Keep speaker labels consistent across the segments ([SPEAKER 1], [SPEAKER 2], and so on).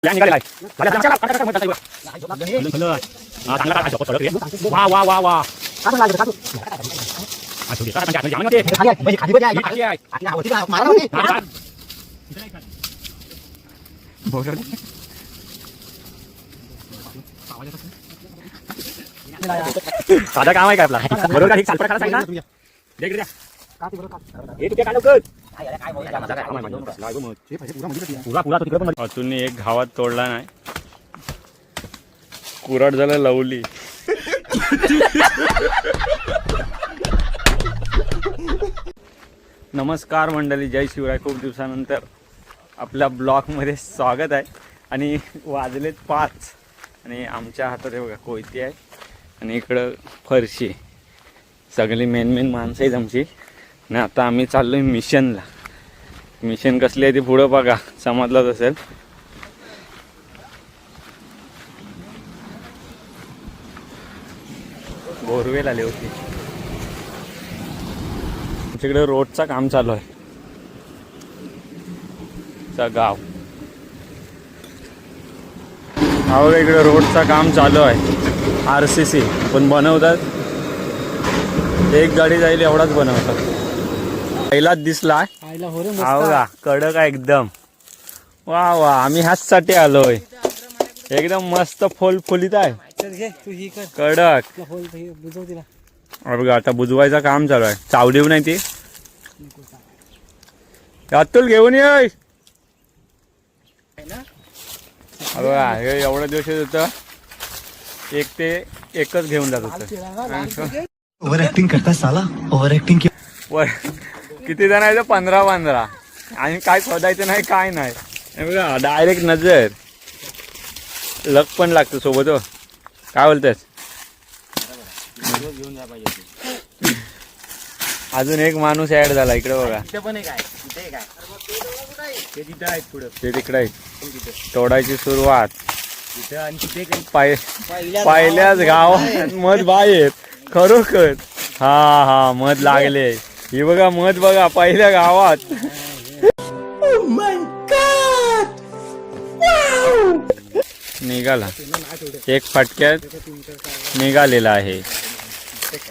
[SPEAKER 1] निघालेला वा वा वा वा साधा काम आहे काय आपला बरोबर का? सालपडा खायला सांगितलं
[SPEAKER 2] अजून एक गावात तोडला नाही, कुराड झाला लवली. नमस्कार मंडळी, जय शिवराय. खूप दिवसानंतर आपल्या ब्लॉगमध्ये स्वागत आहे. आणि वाजलेत 5 आणि आमच्या हातात हे बघा कोयती आहे आणि इकडं फरशी. सगळी मेन माणसं आहेत आमची. आणि आता आम्ही चाललोय मिशनला. मिशन कसली आहे ती पुढं बघा, समजलंच असेल. बोरवेल आले होते. आमच्याकडे रोडचं काम चालू आहे. गाव हा बघा, इकडे रोडचं काम चालू आहे. RCC पण बनवतात, एक गाडी जाईल एवढाच बनवतात. पहिलाच दिसला हा बघा, कडक आहे एकदम. वा वा, आम्ही ह्याचसाठी आलोय. एकदम मस्त फुलीत आहे, कडक. बघा आता बुजवायचं काम चालू आहे. चावडीव नाही ती, अतुल घेऊन ये. बघा हे एवढ्या दिवस होतं, एकच घेऊन जात होतं.
[SPEAKER 3] ओव्हर ऍक्टिंग करता साला, ओव्हर ऍक्टिंग.
[SPEAKER 2] किती जण आहे? 15 आणि काय शोधायचं नाही, काय नाही. बघा डायरेक्ट नजर. लक पण लागतं सोबत. हो काय बोलतेस? अजून एक माणूस ऍड झाला इकडे बघा. ते तिकडे आहे. तोडायची सुरुवात पहिल्याच गावात मध बाहेर. खरोखर हा मध लागले. ही बघा मध बघा, पहिल्या गावात. निघाला, एक फटक्यात निघालेला आहे.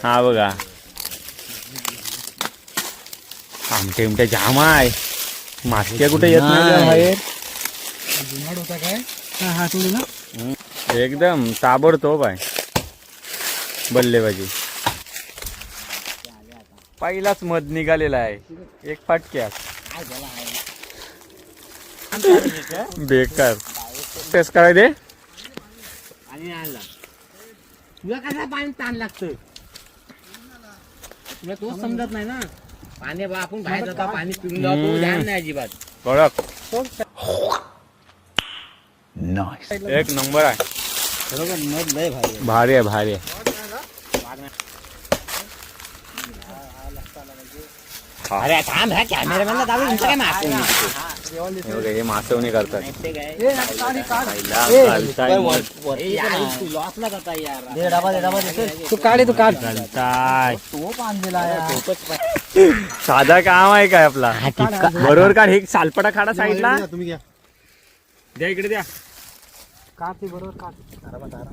[SPEAKER 2] हा बघा, आमच्या जाम आहे. मास्क्या कुठे येत नाही बाहेर. एकदम ताबडतोब आहे बल्लेबाजी. पहिलाच मध निघालेला आहे, एक फटक्यात. बेकार. टेस्ट कराय दे.
[SPEAKER 1] तुला कसा पाणी ताण लागतं, तुला तोच समजत नाही ना. पाणी आपण बाहेर जाता, पाणी पिऊन जातो, ध्यान नाही अजिबात.
[SPEAKER 2] कडक, एक नंबर आहे. भारी आहे.
[SPEAKER 1] अरे थांब, ह्या कॅमेरामॅनला दाबून तुमचं काय मागवून
[SPEAKER 2] हे मासवणी करतात. साधा काम आहे काय आपला? बरोबर का? हे सालपडा खाडा साईडला द्या, इकडे द्या.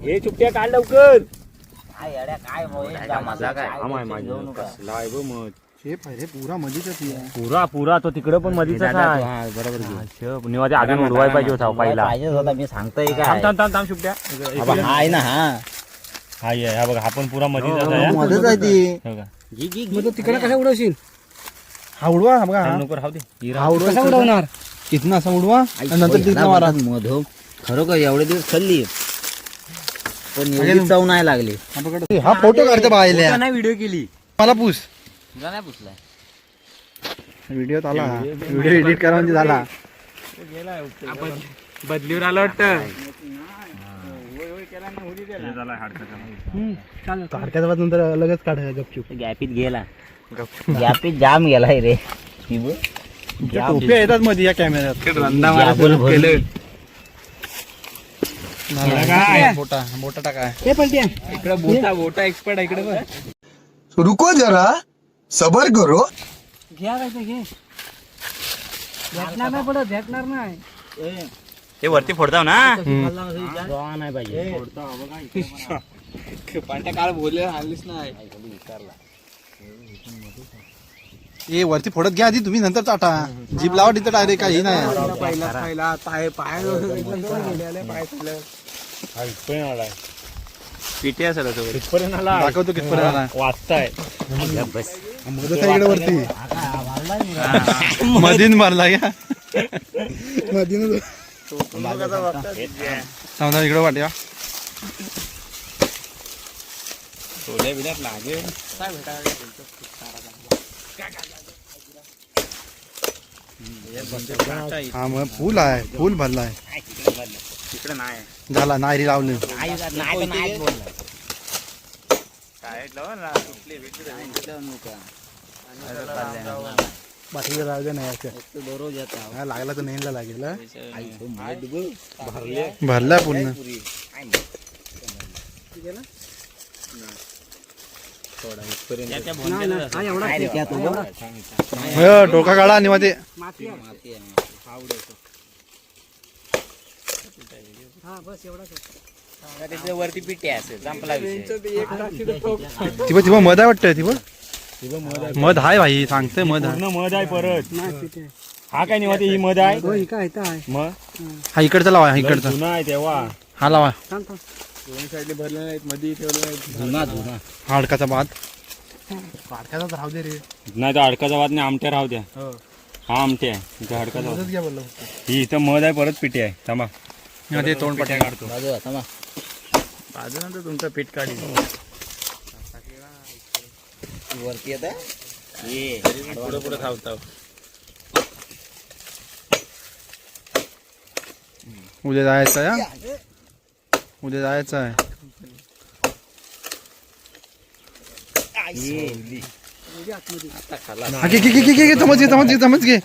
[SPEAKER 2] हे चुपट्या काढ लवकर. पुरा तो तिकडे पण मधीच आहे. बरोबर. निवाते अजून उडवाय पाहिजे होता पहिला.
[SPEAKER 1] मी सांगतोय काय.
[SPEAKER 2] थांब शुभ्या.
[SPEAKER 1] आहे ना.
[SPEAKER 2] हा बघा, हा पण पुरा मधीच
[SPEAKER 1] तिकडे कसा उडवशील?
[SPEAKER 3] हा उडवा बघा,
[SPEAKER 1] कसा उडवणार?
[SPEAKER 3] इथनं असं उडवा नंतर
[SPEAKER 1] मधो. खरोखर एवढे दिवस खाल्ली पण एवढी चव नाही लागली.
[SPEAKER 3] हा फोटो काढतो बायला
[SPEAKER 1] नाही, व्हिडिओ केली.
[SPEAKER 3] मला पूस
[SPEAKER 1] नाही पुसलाय
[SPEAKER 3] व्हिडिओ आला. व्हिडिओ एडिट करा म्हणजे झाला.
[SPEAKER 2] बदलीवर आलं वाटतं.
[SPEAKER 3] काढक्याचा नंतर लगेच काढायला गपचूप.
[SPEAKER 1] गॅपीत गेला, गॅपीत जाम गेलाय रे.
[SPEAKER 3] टोप्या येतात मध्ये या कॅमेऱ्यात. मोठा टाका
[SPEAKER 2] इकडे बोटा एक्सपर्ट आहे इकडे.
[SPEAKER 4] रुको जरा, सबर करो.
[SPEAKER 1] घ्या काय घे. भेटणार नाही, पडत भेटणार नाही.
[SPEAKER 2] ते वरती फोडताव ना
[SPEAKER 1] नाही पाहिजे काळ बोलले हल्लीच नाही
[SPEAKER 3] ए वरती फोडत घ्या आधी तुम्ही नंतर चाटा जीप लावा तिथं डायरेक्ट काही नाही
[SPEAKER 1] पहिला पाय पाय
[SPEAKER 2] पिटे असेल
[SPEAKER 3] दाखवतो कितपर्यंत आला
[SPEAKER 2] वाचताय
[SPEAKER 3] मदत आहे इकडे वरती मधीन मारला या मधीन समजा इकडे वाट्या हा मग फुल आहे फुल भरलाय
[SPEAKER 2] तिकडे नाही
[SPEAKER 3] झाला नायरी लावली बाकी राहू दे नाही लागला तर नाही लागेल भरला पूर्ण टोका काढा आणि मग ते
[SPEAKER 1] वरती पिटे असेल संपला
[SPEAKER 3] तिबा मध आहे वाटतं तिबा मध आहे भाई सांगते मध आहे
[SPEAKER 2] मध आहे परत हा काय नाही ही मध आहे मग
[SPEAKER 3] हा इकडचा लावा इकडचा
[SPEAKER 2] जुना आहे तेव्हा
[SPEAKER 3] हा लावा
[SPEAKER 1] दोन्ही साईडले भरले नाहीत मध्ये ठेवले नाहीत जुना
[SPEAKER 3] हा अडकाचा भात अडकाचाच राहू दे रे
[SPEAKER 2] नाही तर अडकाचा वाद नाही आमट्या राहू द्या हा आमटे आहे इथं अडकाचा वाद.
[SPEAKER 3] घ्या बोललो
[SPEAKER 2] ही इथं मध आहे परत पिटे आहे थांबा
[SPEAKER 3] ते तोंड पट्या
[SPEAKER 2] काढतो
[SPEAKER 1] बाजूनंतर तुमचं पीठ काढी वरती येत पुढे पुढे खावता
[SPEAKER 3] उद्या जायचं आहे उद्या जायचं आहे समज घे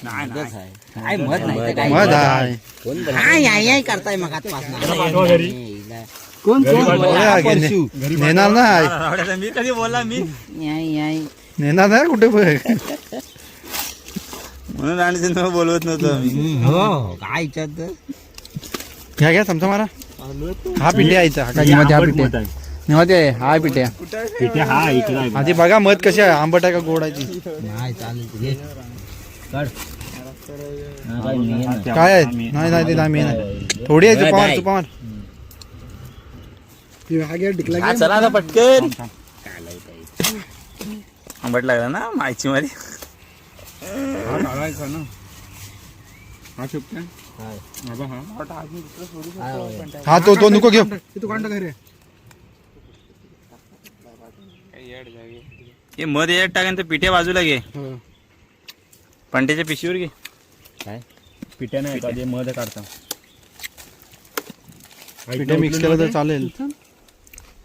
[SPEAKER 3] मध आहे
[SPEAKER 1] करताय मग
[SPEAKER 3] नेणार नाही
[SPEAKER 2] मी कधी बोलला मी
[SPEAKER 3] नेणार नाही कुठे बघ
[SPEAKER 2] म्हणून आणि बोलवत नव्हतो आम्ही
[SPEAKER 1] काय इच्छा
[SPEAKER 3] घ्या घ्या चमचा मारा हा पिठे यायचा हा पिठे निवाते हा पिठ्या
[SPEAKER 2] पिठे हा इकडे
[SPEAKER 3] आधी बघा मध कशी आहे आंबट आहे का गोड आहे ती
[SPEAKER 1] नाही चालेल
[SPEAKER 3] काय आहे नाही नाही ते नाही नाही थोडी आहे तू पावर तू पावर
[SPEAKER 2] चला ना पटकन आंबट लागला ना मायची मध्ये
[SPEAKER 3] हा तो नको घेऊ तू कांड काय रे
[SPEAKER 2] हे मध यात टाकेन तर पिठ्या बाजूला घे पंट्याच्या पिशीवर घे
[SPEAKER 1] काय
[SPEAKER 2] पिठ्या नाही का मध काढता
[SPEAKER 3] पिठे मिक्स केलं तर चालेल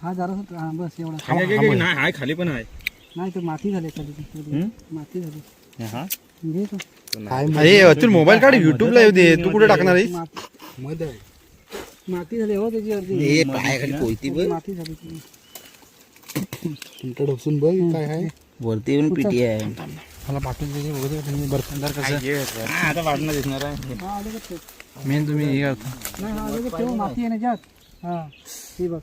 [SPEAKER 5] हा जरा बस एवढा
[SPEAKER 2] नाही खाली पण आहे
[SPEAKER 5] नाही तर माती झाली खाली माती झाली
[SPEAKER 2] हा
[SPEAKER 5] घे तो.
[SPEAKER 3] अरे अतुल मोबाईल काढ युट्यूबला येऊ दे तू कुठे टाकणार आहेस
[SPEAKER 5] माती झाली हो त्याची
[SPEAKER 1] पायाखाली कोयती बघ
[SPEAKER 5] माती झाली ती.
[SPEAKER 3] ढोसून बघ काय आहे
[SPEAKER 1] वरती येऊन पिटी आहे
[SPEAKER 3] मला पाठवून दे बघतो बर्तनदार कसं
[SPEAKER 2] आता वाढणं दिसणार आहे
[SPEAKER 5] हा आलं का ते?
[SPEAKER 3] मेन तुम्ही हे करता
[SPEAKER 5] नाही हा आलं का तेव्हा माती आहे ना ज्यात हा ही बघ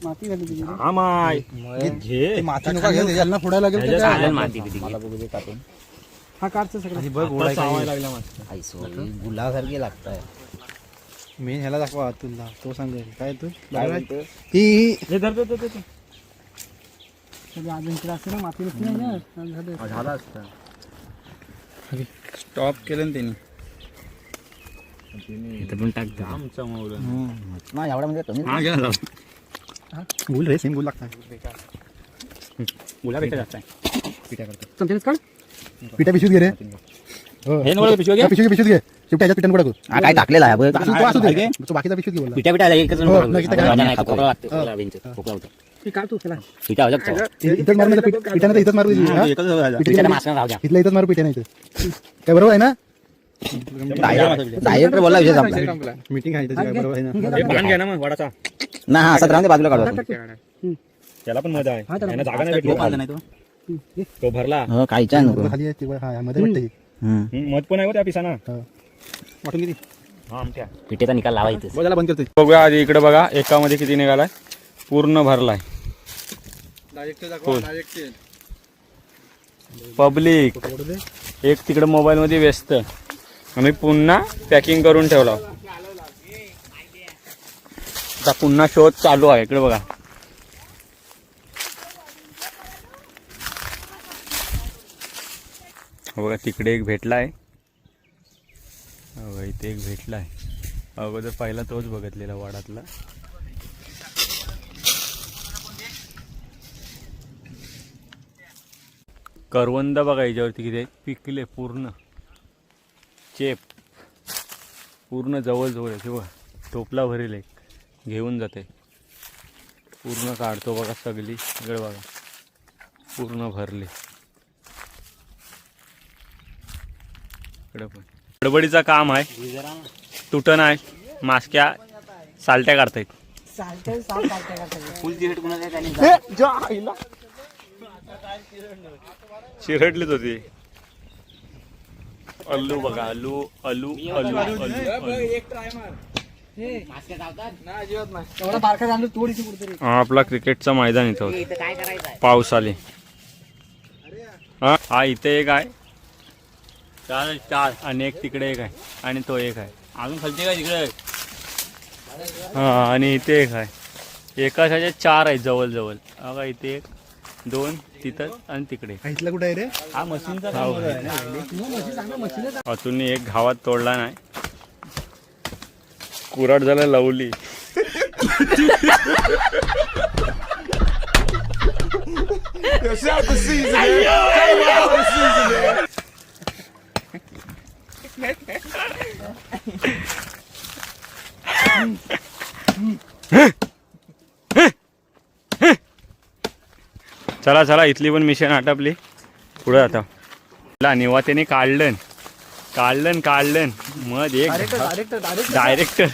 [SPEAKER 5] माती झाली तुझी
[SPEAKER 2] हा माय घे
[SPEAKER 3] माती नका घे त्याला फोडायला लागेल का
[SPEAKER 1] चालेल माती पिटी मला बघू दे कापून
[SPEAKER 5] हा काढचं सगळं
[SPEAKER 3] आधी बघ गोड आहे
[SPEAKER 2] लागला मस्त
[SPEAKER 1] गुलासारखे लागताय
[SPEAKER 3] मेन ह्याला दाखवा अतुलला तो सांगेल काय तू
[SPEAKER 1] काय म्हणतो?
[SPEAKER 3] ही
[SPEAKER 2] हे धर धर
[SPEAKER 5] सगळं अजून इकडे असते ना माती नसते ना झालं
[SPEAKER 2] झाला असता स्टॉप केलं ना त्यांनी इथं पण टाक आमचा
[SPEAKER 1] नाही एवढा म्हणजे कमी
[SPEAKER 2] हा घ्या
[SPEAKER 3] गुल रे सेम गुल लागतात
[SPEAKER 2] मुला भेटा जास्त आहे पिठ्या करतो
[SPEAKER 5] चमच्यानेच काढ
[SPEAKER 3] पिठा पिशवीत घे रे
[SPEAKER 2] हे नवरा पिशवी घे
[SPEAKER 3] पिशवी पिशवीत घे शेवटी ह्याच्यात पिठान टाकू
[SPEAKER 1] हा काय टाकलेला आहे बघ
[SPEAKER 3] तू असू दे तू बाकीचा पिशवीत घे बोलला
[SPEAKER 1] पिठ्या पिठ्या एकच
[SPEAKER 3] हो, नाही तर काय?
[SPEAKER 5] ती काढ तू त्याला
[SPEAKER 3] इथंच मारू नाही तर पिठानं तर इथंच मारू दे. हा? इथलं इथंच मारू पिठानं इथं काय बरोबर आहे ना
[SPEAKER 1] डायरेक्ट बोलला विषय संपला
[SPEAKER 3] मीटिंग आहे त्याची काय बरोबर आहे ना
[SPEAKER 2] हे पान घ्या ना मग वडाचा
[SPEAKER 1] ना हा असं राहून दे, बाजूला काढू
[SPEAKER 2] त्याला पण मजा आहे
[SPEAKER 5] हा, त्याला
[SPEAKER 2] यांना जागा नाही भेटली तो भरला
[SPEAKER 1] हो काहीच्या नको
[SPEAKER 3] खाली आहे ते हा मध्ये वाटतं हे.
[SPEAKER 2] मध पण आहे हो त्या पिसाना
[SPEAKER 3] हा. वाटून किती
[SPEAKER 1] पिठेचा निकाल लावायचं.
[SPEAKER 3] बघायला बंद करते.
[SPEAKER 2] बघूया आधी इकडे बघा, एकामध्ये किती निघालाय. पूर्ण भरलाय. पब्लिक एक तिकडे मोबाईल मध्ये व्यस्त. आम्ही पुन्हा पॅकिंग करून ठेवला. आता पुन्हा शोध चालू आहे. इकडे बघा, बघा तिकडे एक भेटलाय. बघा इथे एक भेटलाय. अगोदर पहिला तोच बघितलेला वाडातला. करवंद बघा याच्यावरती किती पिकले. पूर्ण चेप पूर्ण जवळ जवळ आहे. बघा टोपला भरेल एक घेऊन जाते. पूर्ण काढतो बघा सगळी. इकडे बघा पूर्ण भरले. इकडे पण गडबडीचा काम आहे. तुटण आहे. मास्क्या सालट्या काढतायत. चिरडलीच होती. अल्लू बघा, अल्लू अल्लू अल्लू अल्लू हा आपला क्रिकेटचा मैदान इथं. पाऊस आले. हा इथे एक आहे. चार आणि एक तिकडे एक आहे आणि तो एक आहे. अजून खालती काय तिकडे. हा आणि इथे एक आहे. एकाच ह्याच्यात 4 आहेत जवळ जवळ. बघा इथे एक, 2 तिथं आणि तिकडे.
[SPEAKER 3] इथला कुठे आहे रे.
[SPEAKER 2] हा मशीनचा घाव आहे. अजून एक घावात तोडला नाही. कुराड झाला लवली. चला चला, इथली पण मिशन आटपली. पुढे आता निवात्याने काढलं मग एक डायरेक्टर